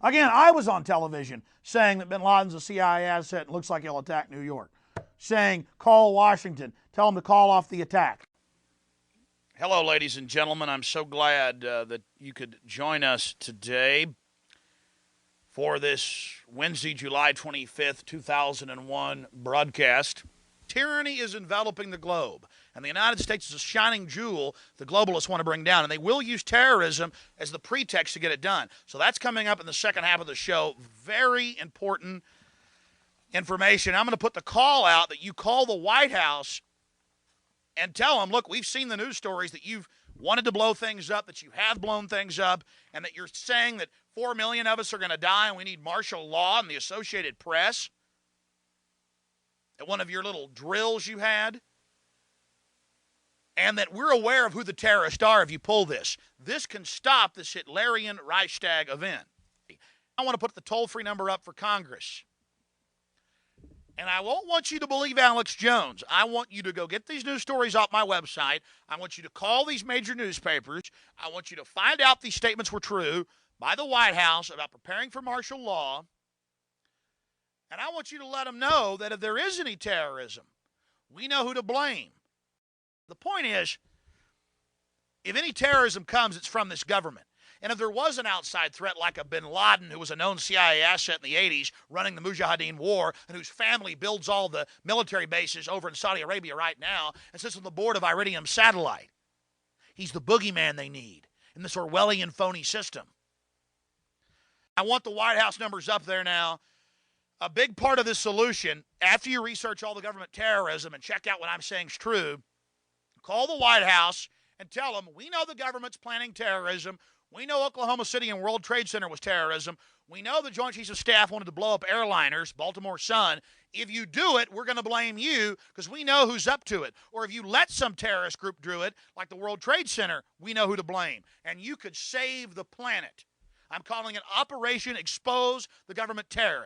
Again, I was on television saying that bin Laden's a CIA asset and looks like he'll attack New York. Saying, call Washington, tell them to call off the attack. Hello, ladies and gentlemen. I'm so glad that you could join us today for this Wednesday, July 25th, 2001 broadcast. Tyranny is enveloping the globe, and the United States is a shining jewel the globalists want to bring down, and they will use terrorism as the pretext to get it done. So that's coming up in the second half of the show. Very important information. I'm going to put the call out that you call the White House and tell them, look, we've seen the news stories that you've wanted to blow things up, that you have blown things up, and that you're saying that 4 million of us are going to die and we need martial law and the Associated Press at one of your little drills you had, and that we're aware of who the terrorists are if you pull this. This can stop this Hitlerian Reichstag event. I want to put the toll-free number up for Congress. And I won't want you to believe Alex Jones. I want you to go get these news stories off my website. I want you to call these major newspapers. I want you to find out these statements were true by the White House about preparing for martial law. And I want you to let them know that if there is any terrorism, we know who to blame. The point is, if any terrorism comes, it's from this government. And if there was an outside threat like a bin Laden, who was a known CIA asset in the 80s, running the Mujahideen war, and whose family builds all the military bases over in Saudi Arabia right now, and sits on the board of Iridium Satellite, he's the boogeyman they need in this Orwellian phony system. I want the White House numbers up there now. A big part of this solution, after you research all the government terrorism and check out what I'm saying is true, call the White House and tell them, we know the government's planning terrorism. We know Oklahoma City and World Trade Center was terrorism. We know the Joint Chiefs of Staff wanted to blow up airliners, Baltimore Sun. If you do it, we're going to blame you because we know who's up to it. Or if you let some terrorist group do it, like the World Trade Center, we know who to blame. And you could save the planet. I'm calling it Operation Expose the Government Terrorists.